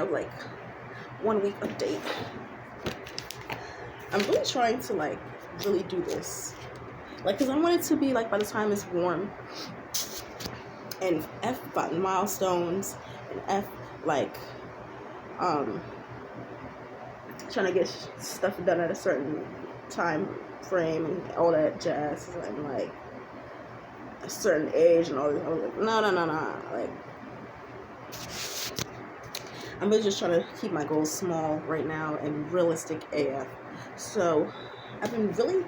my like 1 week update. I'm really trying to like really do this, like, because I want it to be like by the time it's warm and F about milestones and F like trying to get stuff done at a certain time frame and all that jazz, and like a certain age and all this. I was like, no. Like, I'm really just trying to keep my goals small right now and realistic AF. So I've been really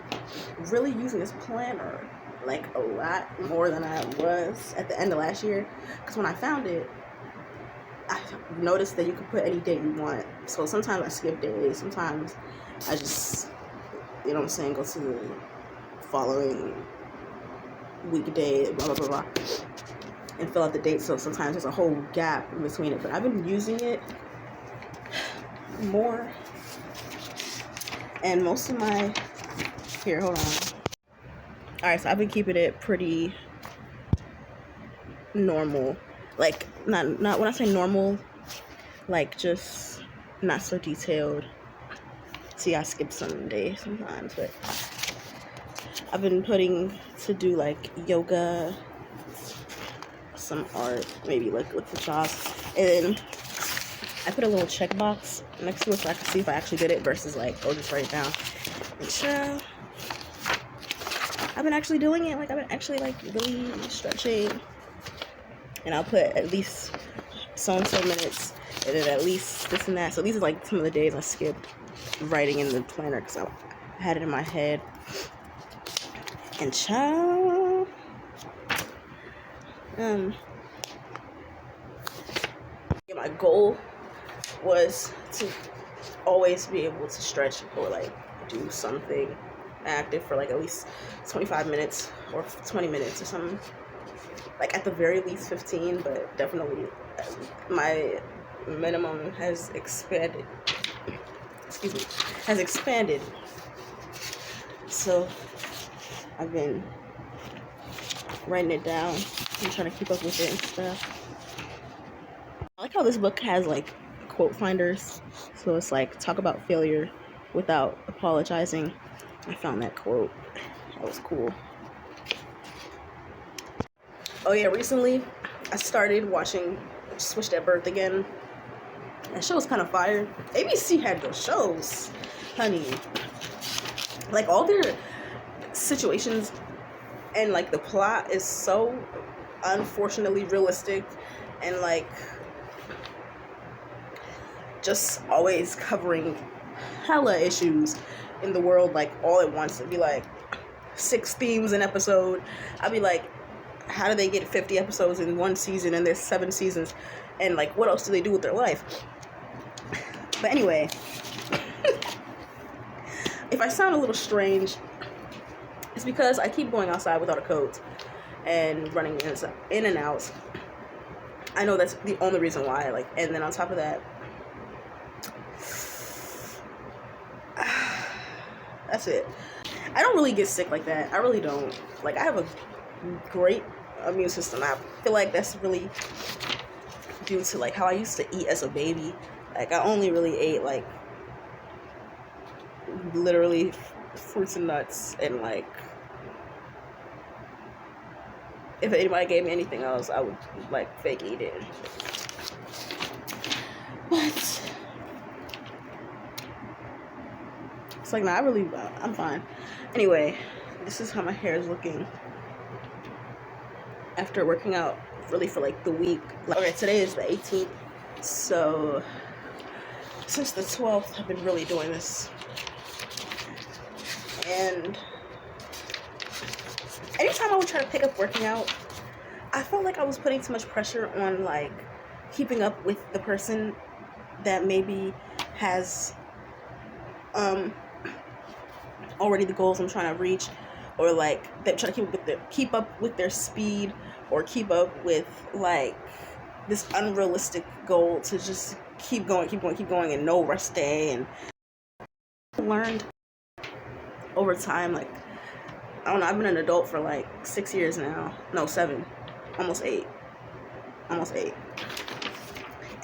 using this planner like a lot more than I was at the end of last year, because when I found it, I noticed that you can put any date you want. So sometimes I skip days, sometimes I just, you know what I'm saying, go to the following weekday, blah blah blah blah, and fill out the date. So sometimes there's a whole gap in between it, but I've been using it more, and most of my, here, hold on. All right, so I've been keeping it pretty normal, like not when I say normal, like just not so detailed. See, I skip some days sometimes, but I've been putting to do like yoga, some art, maybe like with the shots, and I put a little checkbox next to it so I can see if I actually did it versus like, oh, just write it down. And so I've been actually doing it. Like, I've been actually like really stretching, and I'll put at least so and so minutes, and then at least this and that. So these are like some of the days I skipped writing in the planner because I had it in my head. And child, my goal was to always be able to stretch or like do something active for like at least 25 minutes or 20 minutes or something. Like at the very least 15, but definitely my minimum has expanded. Excuse me, has expanded. So I've been writing it down and trying to keep up with it and stuff. I like how this book has like quote finders. So it's like, talk about failure without apologizing. I found that quote. That was cool. Oh yeah, recently I started watching Switched at Birth again. That show was kind of fire. ABC had those shows, honey. Like, all their situations and like the plot is so unfortunately realistic, and like just always covering hella issues in the world like all at once. It'd be like 6 themes an episode. I'd be like, how do they get 50 episodes in one season and there's 7 seasons, and like what else do they do with their life? But anyway, if I sound a little strange, it's because I keep going outside without a coat and running in and out. I know that's the only reason why. Like, and then on top of that, that's it. I don't really get sick like that. I really don't. Like, I have a great immune system. I feel like that's really due to like how I used to eat as a baby. Like, I only really ate like literally fruits and nuts, and like if anybody gave me anything else, I would like fake eat it. But it's like, nah, I'm fine. Anyway, this is how my hair is looking after working out really for like the week. Okay, today is the 18th, so since the 12th I've been really doing this, and anytime I would try to pick up working out, I felt like I was putting too much pressure on like keeping up with the person that maybe has already the goals I'm trying to reach, or like them trying to keep up with their speed, or keep up with like this unrealistic goal to just keep going and no rest day. And I learned over time, like, I don't know, I've been an adult for like 6 years now. No, 7. Almost 8.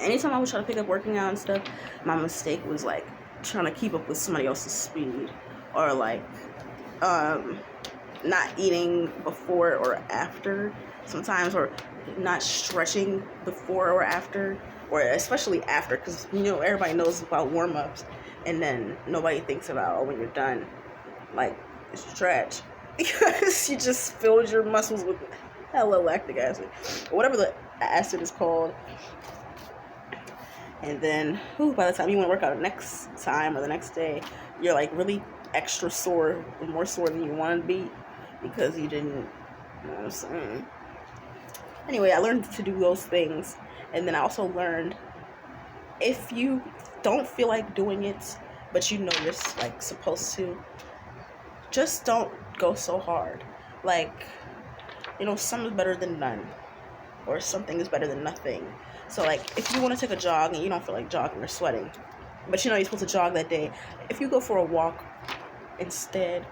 anytime I was trying to pick up working out and stuff, my mistake was like trying to keep up with somebody else's speed, or like not eating before or after sometimes, or not stretching before or after, or especially after, because everybody knows about warm-ups, and then nobody thinks about, oh, when you're done, like, stretch, because you just filled your muscles with hella lactic acid, or whatever the acid is called. And then by the time you want to work out the next time or the next day, you're like really extra sore, more sore than you want to be, because you didn't, you know what I'm saying? Anyway, I learned to do those things. And then I also learned, if you don't feel like doing it, but you're like supposed to, just don't go so hard. Like, some is better than none, or something is better than nothing. So like, if you want to take a jog and you don't feel like jogging or sweating, but you're supposed to jog that day, if you go for a walk instead,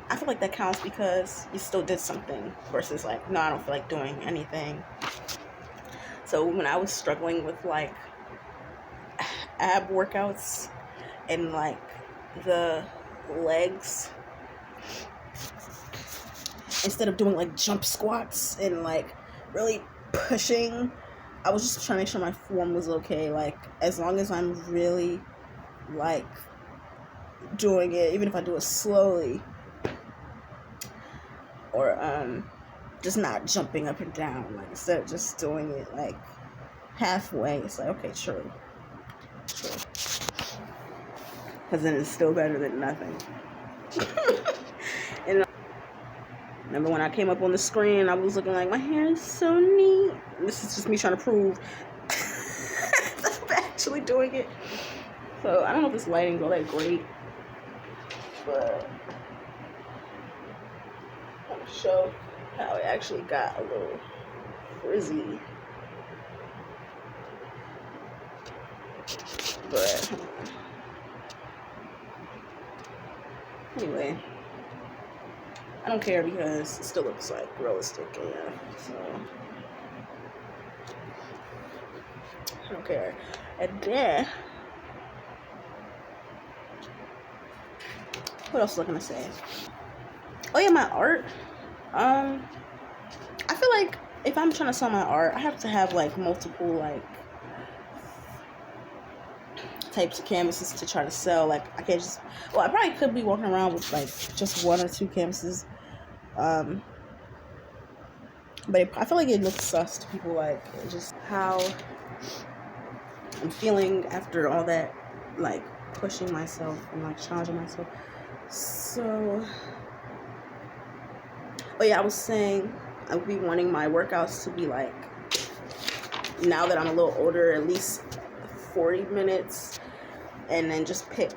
I feel like that counts, because you still did something, versus like, no, I don't feel like doing anything. So when I was struggling with like ab workouts and like the legs, instead of doing like jump squats and like really pushing, I was just trying to make sure my form was okay. Like, as long as I'm really like doing it, even if I do it slowly, or just not jumping up and down, like, instead of just doing it like halfway, it's like, okay, sure, because then it's still better than nothing. And remember when I came up on the screen, I was looking like, my hair is so neat. This is just me trying to prove that I'm actually doing it. So I don't know if this lighting's all that great, but I'll show how it actually got a little frizzy. But anyway, I don't care, because it still looks like realistic, so I don't care. And then, what else was I gonna say? Oh yeah, my art. I feel like if I'm trying to sell my art, I have to have like multiple like types of canvases to try to sell. Like, I can't just, I probably could be walking around with like just one or two canvases, but I feel like it looks sus to people, like just how I'm feeling after all that like pushing myself and like challenging myself. So, oh yeah, I was saying I would be wanting my workouts to be like, now that I'm a little older, at least 40 minutes, and then just pick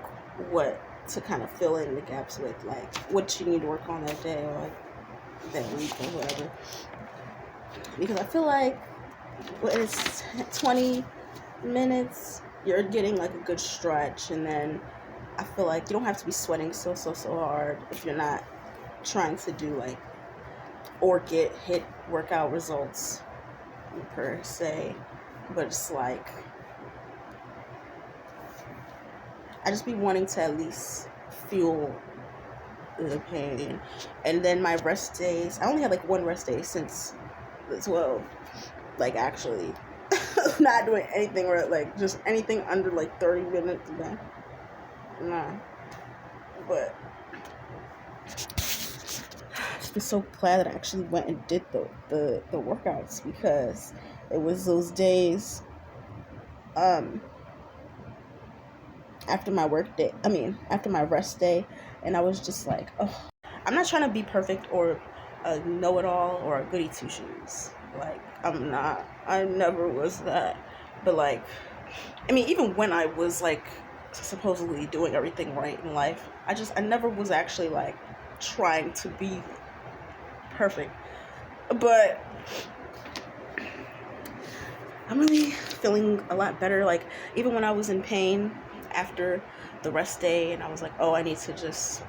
what to kind of fill in the gaps with, like what you need to work on that day, or like that week, or whatever. Because I feel like when it's 20 minutes, you're getting like a good stretch, and then I feel like you don't have to be sweating so hard if you're not trying to do like, or hit workout results per se, but it's like, I just be wanting to at least feel the pain. And then my rest days, I only had like one rest day since the 12, like actually not doing anything, or like just anything under like 30 minutes, man. Nah. But I've just been so glad that I actually went and did the workouts, because it was those days after my after my rest day, and I was just like, oh, I'm not trying to be perfect or a know-it-all or a goody two-shoes. Like, I'm not. I never was that. But like, I mean, even when I was like supposedly doing everything right in life, I never was actually like trying to be perfect. But I'm really feeling a lot better. Like, even when I was in pain after the rest day, and I was like, oh, I need to just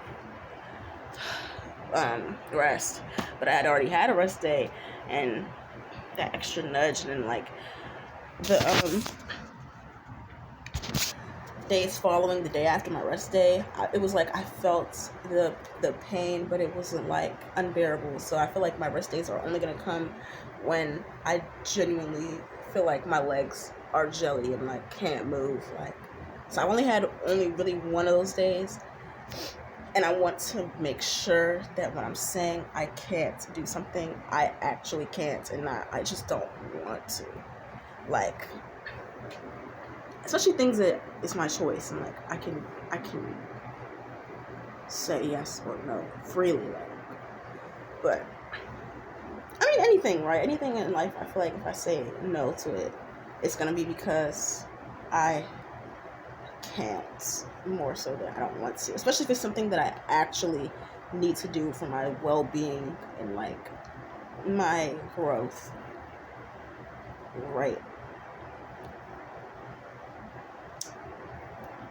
rest, but I had already had a rest day, and that extra nudge, and like the days following the day after my rest day, it was like I felt the pain, but it wasn't like unbearable. So I feel like my rest days are only gonna come when I genuinely feel like my legs are jelly and like can't move. Like, so I only had really one of those days, and I want to make sure that when I'm saying I can't do something, I actually can't, and I just don't want to. Like, especially things that it's my choice, and like I can say yes or no freely, like. But I mean, anything, right? Anything in life, I feel like if I say no to it, it's gonna be because I can't, more so than I don't want to. Especially if it's something that I actually need to do for my well-being and like my growth, right?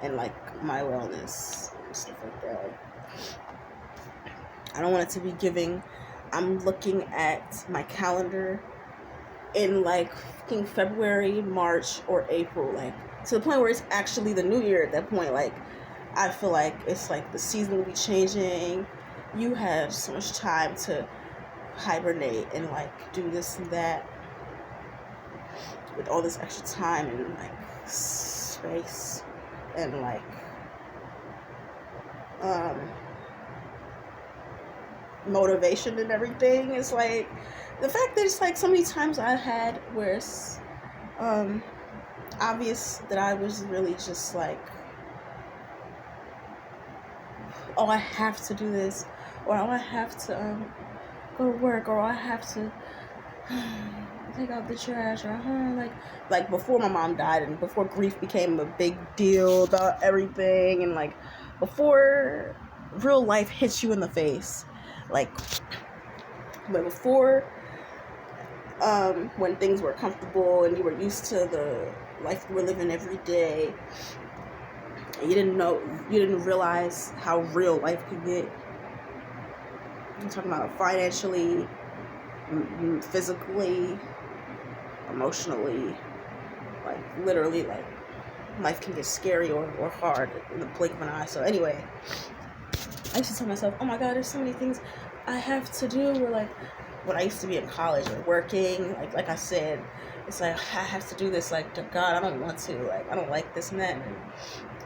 And like my wellness and stuff like that. I don't want it to be giving. I'm looking at my calendar in like fucking February, March, or April, like to the point where it's actually the new year at that point. Like, I feel like it's like the season will be changing. You have so much time to hibernate and like do this and that with all this extra time and like space and like motivation and everything. It's like the fact that it's like so many times I had where it's obvious that I was really just like, oh, I have to do this, or oh, I have to go to work, or I have to take out the trash, or like before my mom died and before grief became a big deal about everything, and like before real life hits you in the face, like, but before when things were comfortable and you were used to the life you were living every day, and you didn't realize how real life could get. I'm talking about financially, physically, emotionally, like literally, like life can get scary or hard in the blink of an eye. So anyway, I used to tell myself, oh my god, there's so many things I have to do. Or like when I used to be in college or working, like I said, it's like I have to do this. Like, God, I don't want to. Like, I don't like this and that. And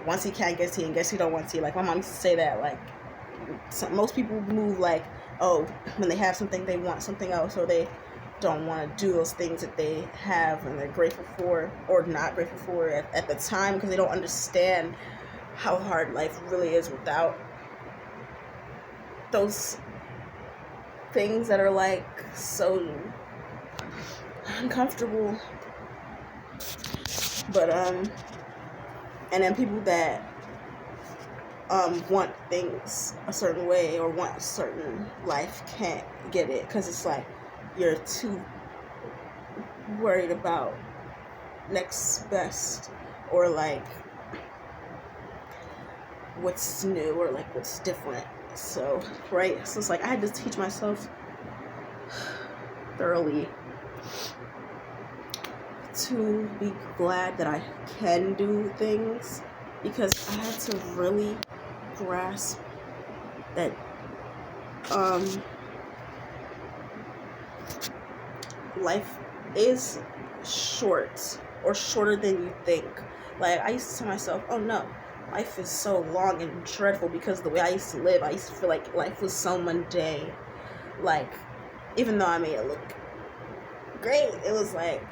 once he can, guess he, and guess he don't want to. Like my mom used to say that. Like most people move like, oh, when they have something, they want something else, or they don't want to do those things that they have and they're grateful for or not grateful for at the time, because they don't understand how hard life really is without those things that are like so uncomfortable. But and then people that want things a certain way or want a certain life can't get it because it's like you're too worried about next best, or like what's new, or like what's different. So right, so it's like I had to teach myself thoroughly to be glad that I can do things, because I had to really grasp that life is short, or shorter than you think. Like I used to tell myself, oh no, life is so long and dreadful, because the way I used to live, I used to feel like life was so mundane. Like, even though I made it look great, it was like,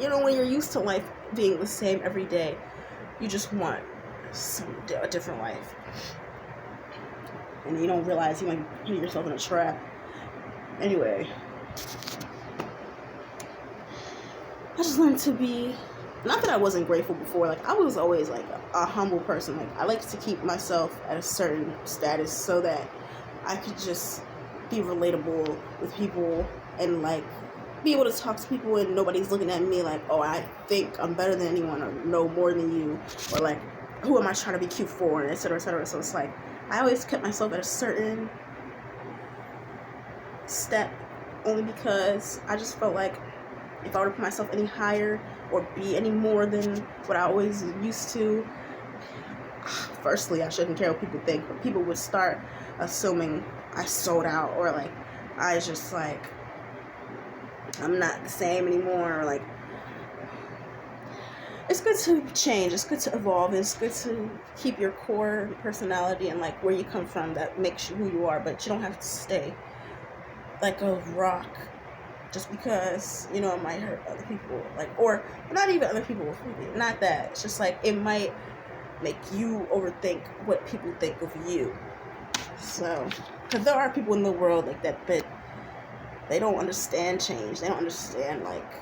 you know, when you're used to life being the same every day, you just want a different life, and you don't realize you might put yourself in a trap. Anyway, I just learned to be, not that I wasn't grateful before, like I was always like a humble person. Like I like to keep myself at a certain status so that I could just be relatable with people and like be able to talk to people and nobody's looking at me like, oh, I think I'm better than anyone or know more than you, or like, who am I trying to be cute for, and etc., etc. So it's like I always kept myself at a certain step, only because I just felt like if I were to put myself any higher or be any more than what I always used to, firstly, I shouldn't care what people think, but people would start assuming I sold out, or like I just like I'm not the same anymore, or like it's good to change, it's good to evolve, it's good to keep your core personality and like where you come from that makes you who you are, but you don't have to stay like a rock just because, you know, it might hurt other people, like, or not even other people, not that, it's just like it might make you overthink what people think of you. So, because there are people in the world like that, but they don't understand change. They don't understand like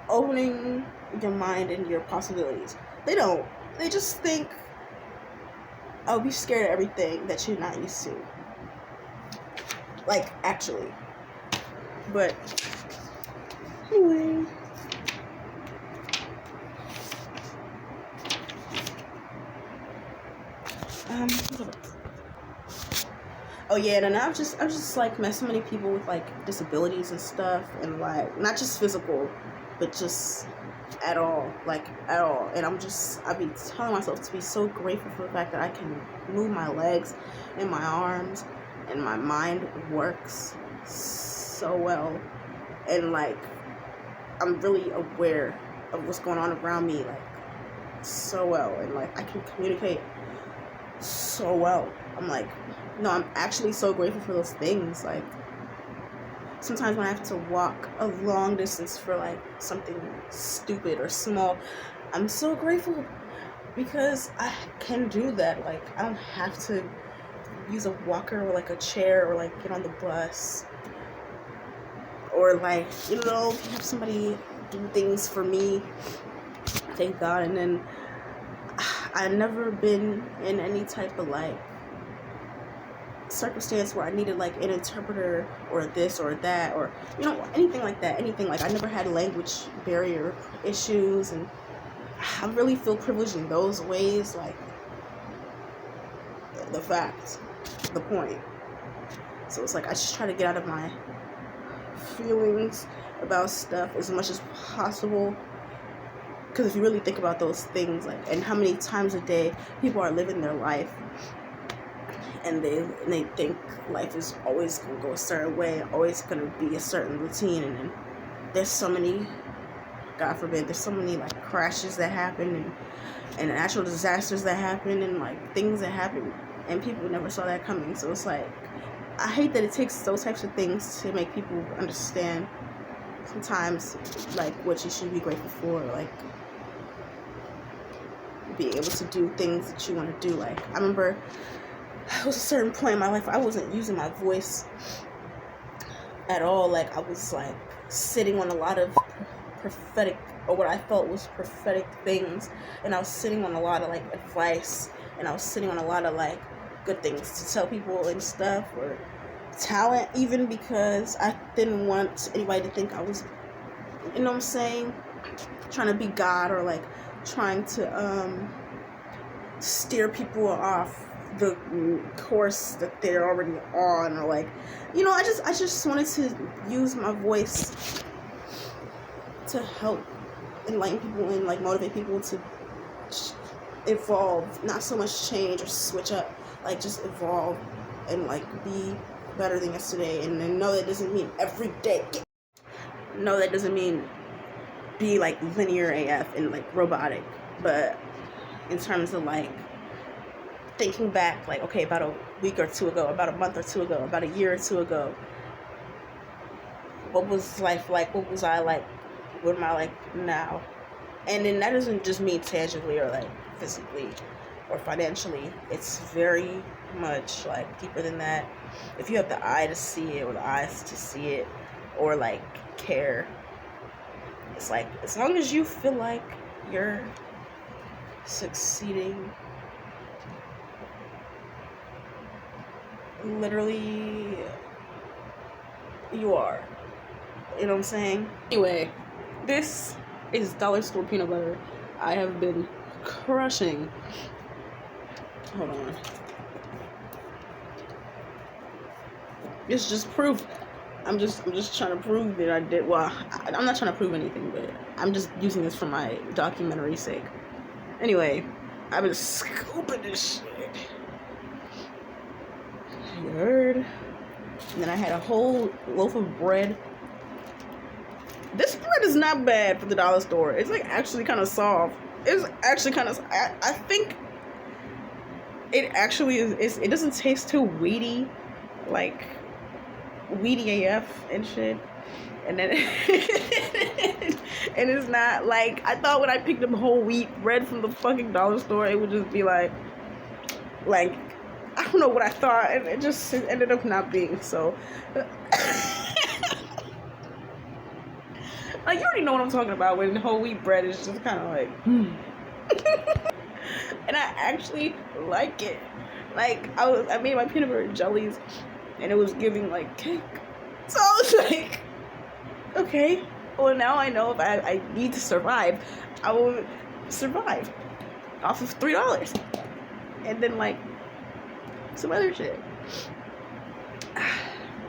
opening your mind and your possibilities. They don't. They just think, oh, be scared of everything that you're not used to. Like, actually. But anyway. Oh yeah, and I've just like met so many people with like disabilities and stuff, and like not just physical, but just at all, like at all. And I've been telling myself to be so grateful for the fact that I can move my legs and my arms, and my mind works so well, and like I'm really aware of what's going on around me, like so well, and like I can communicate so well. I'm like, no, I'm actually so grateful for those things. Like sometimes when I have to walk a long distance for like something stupid or small, I'm so grateful because I can do that. Like I don't have to use a walker or like a chair or like get on the bus or like, you know, have somebody do things for me. Thank God. And then I've never been in any type of like circumstance where I needed like an interpreter or this or that, or you know, anything like that. Anything like I never had language barrier issues, and I really feel privileged in those ways. Like the point. So it's like I just try to get out of my feelings about stuff as much as possible. Because if you really think about those things, like, and how many times a day people are living their life, and they think life is always going to go a certain way, always going to be a certain routine, and then there's so many, God forbid, there's so many like crashes that happen, and natural disasters that happen, and like things that happen, and people never saw that coming. So it's like, I hate that it takes those types of things to make people understand sometimes like what you should be grateful for, like being able to do things that you want to do. Like I remember there was a certain point in my life I wasn't using my voice at all. Like I was like sitting on a lot of prophetic, or what I felt was prophetic things, and I was sitting on a lot of like advice, and I was sitting on a lot of like good things to tell people and stuff, or talent even, because I didn't want anybody to think I was, you know what I'm saying, trying to be God, or like trying to steer people off the course that they're already on, or like, you know, I just wanted to use my voice to help enlighten people and like motivate people to evolve, not so much change or switch up, like just evolve and like be better than yesterday. And then no, that doesn't mean every day. No, that doesn't mean be like linear AF and like robotic, but in terms of like thinking back, like, okay, about a week or two ago, about a month or two ago, about a year or two ago, what was life like? What was I like? What am I like now? And then that doesn't just mean tangibly or like physically or financially. It's very much like deeper than that. If you have the eye to see it, or the eyes to see it, or like care, it's like, as long as you feel like you're succeeding, literally you are. You know what I'm saying? Anyway, this is Dollar Store peanut butter. I have been crushing. Hold on. It's just proof I'm just trying to prove that I did. Well, I'm not trying to prove anything, but I'm just using this for my documentary's sake. Anyway, I've been scooping this shit. You heard? And then I had a whole loaf of bread. This bread is not bad for the dollar store. It's like actually kind of soft. It's actually kind of. I think it actually is. It doesn't taste too weedy, like weedy AF and shit. And then and it's not like I thought when I picked up whole wheat bread from the fucking dollar store, it would just be like I don't know what I thought, and it just ended up not being so. Like, you already know what I'm talking about when whole wheat bread is just kind of like, and I actually like it. Like, I made my peanut butter jellies, and it was giving like cake. So I was like, okay, well now I know if I need to survive, I will survive off of $3, and then like some other shit.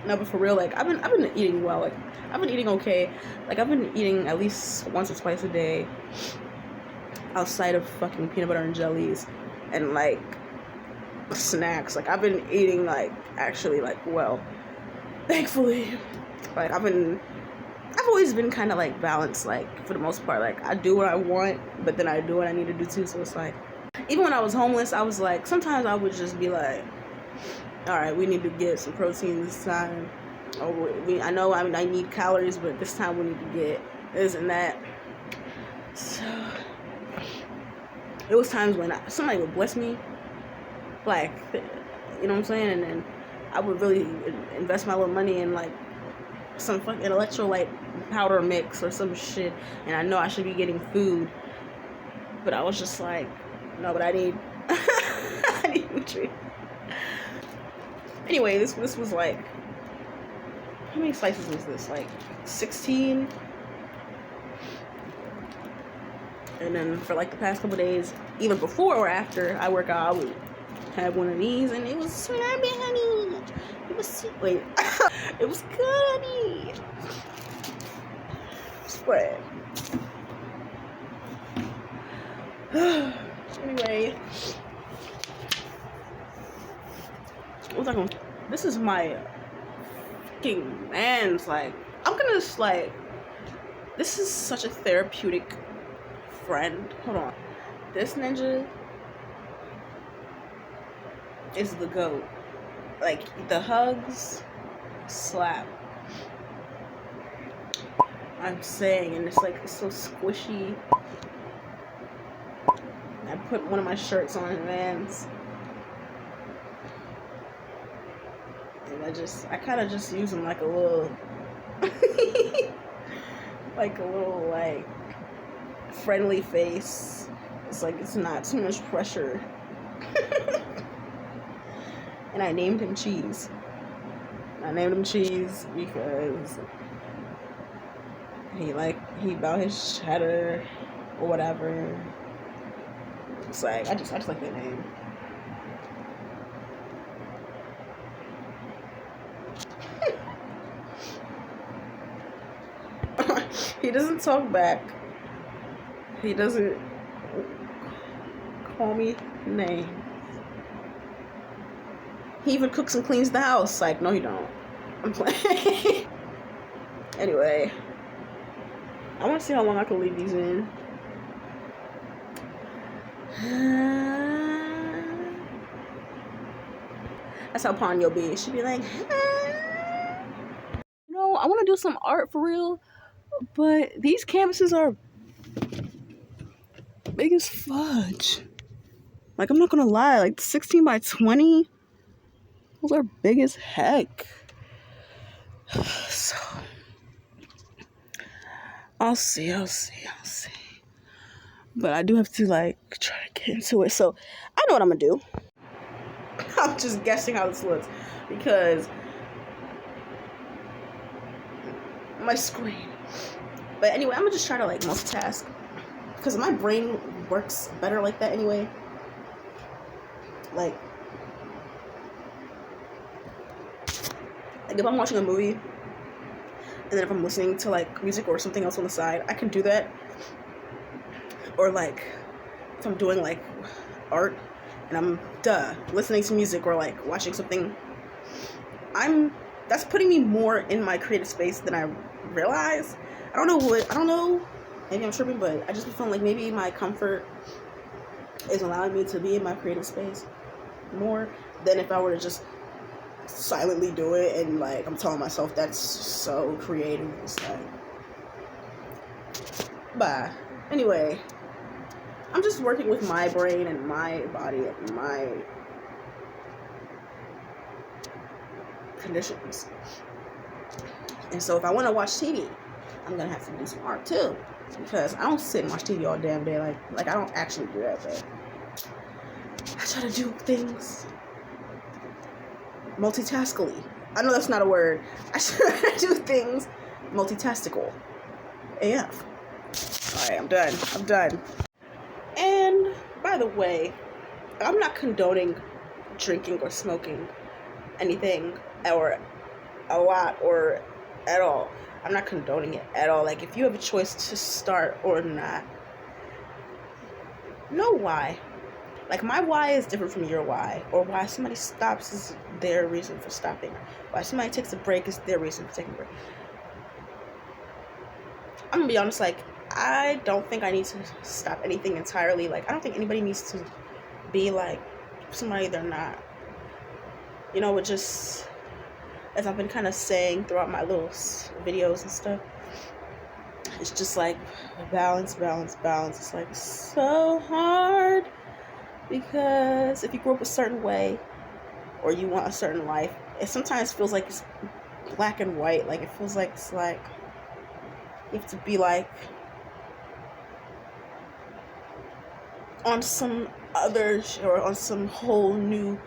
No, but for real, like I've been eating well. Like I've been eating okay. Like I've been eating at least once or twice a day, outside of fucking peanut butter and jellies, and like snacks. Like I've been eating like actually like well, thankfully. Like I've always been kind of like balanced. Like for the most part, like I do what I want, but then I do what I need to do too. So it's like even when I was homeless, I was like sometimes I would just be like, all right, we need to get some protein this time. I know I need calories, but this time we need to get this and that. So it was times when somebody would bless me, like, you know what I'm saying, and then I would really invest my little money in like some fucking electrolyte powder mix or some shit, and I know I should be getting food, but I was just like, no, but I need I need nutrients. Anyway, this was like, how many slices was this? Like 16. And then for like the past couple days, even before or after I work out, I would have one of these, and it was slimy, honey. It was wait, it was good, honey. Spread. Anyway, what's I going? This is my fucking man's. Like, I'm gonna just like. This is such a therapeutic friend. Hold on. This ninja is the GOAT. Like, the hugs slap. I'm saying, and it's like, it's so squishy. I put one of my shirts on in Vans. And I kind of just use them like a little, like a little, like, friendly face. It's like, it's not too much pressure. And I named him Cheese. I named him Cheese because he about his cheddar or whatever. It's like, I just like that name. He doesn't talk back. He doesn't call me names. He even cooks and cleans the house. Like, no, you don't. I'm playing. Anyway, I want to see how long I can leave these in. That's how Ponyo be. She'd be like, you know, I want to do some art for real, but these canvases are big as fudge. Like, I'm not gonna lie, like 16 by 20, those are big as heck. So I'll see. But I do have to like try to get into it. So I know what I'm gonna do. I'm just guessing how this looks because my screen. But anyway, I'm gonna just try to like multitask because my brain works better like that anyway. Like if I'm watching a movie And then if I'm listening to like music or something else on the side, I can do that. Or like if I'm doing like art and I'm listening to music or like watching something, that's putting me more in my creative space than I realize. I don't know, maybe I'm tripping, but I just be feeling like maybe my comfort is allowing me to be in my creative space more than if I were to just silently do it and like I'm telling myself that's so creative. It's like, but anyway, I'm just working with my brain and my body and my conditions. And so if I want to watch TV, I'm gonna have to do some art too, because I don't sit and watch TV all damn day. Like I don't actually do that, but I try to do things multitaskily. I know that's not a word. I try to do things multitastical. AF. Alright, I'm done. And by the way, I'm not condoning drinking or smoking anything or a lot or at all. I'm not condoning it at all. Like, if you have a choice to start or not, know why. Like, my why is different from your why. Or why somebody stops is their reason for stopping. Why somebody takes a break is their reason for taking a break. I'm gonna be honest, like, I don't think I need to stop anything entirely. Like, I don't think anybody needs to be like somebody they're not. You know, it just, as I've been kind of saying throughout my little videos and stuff, it's just like balance. It's like so hard, because if you grew up a certain way or you want a certain life, it sometimes feels like it's black and white. Like, it feels like it's like you have to be like on some other or on some whole new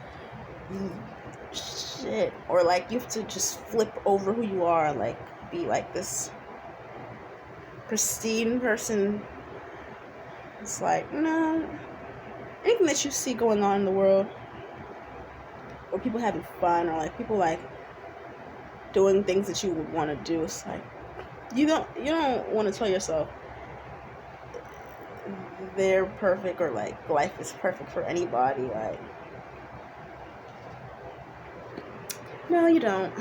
shit, or like you have to just flip over who you are, like be like this pristine person. It's like, no, anything that you see going on in the world, or people having fun, or like people like doing things that you would want to do, it's like you don't want to tell yourself they're perfect or like life is perfect for anybody. Like, no, you don't.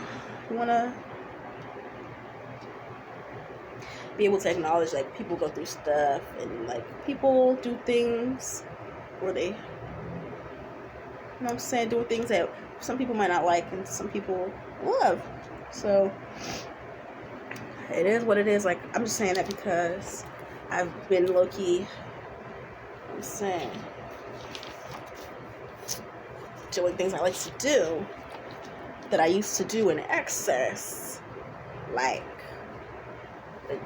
You want to be able to acknowledge like people go through stuff and like people do things where they, you know what I'm saying, doing things that some people might not like and some people love. So it is what it is. Like, I'm just saying that because I've been low-key, I'm saying, doing things I like to do that I used to do in excess, like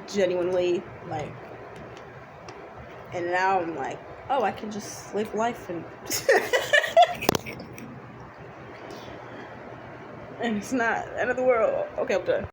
genuinely, like, and now I'm like, oh, I can just live life and and it's not the end of the world. Okay, I'm done.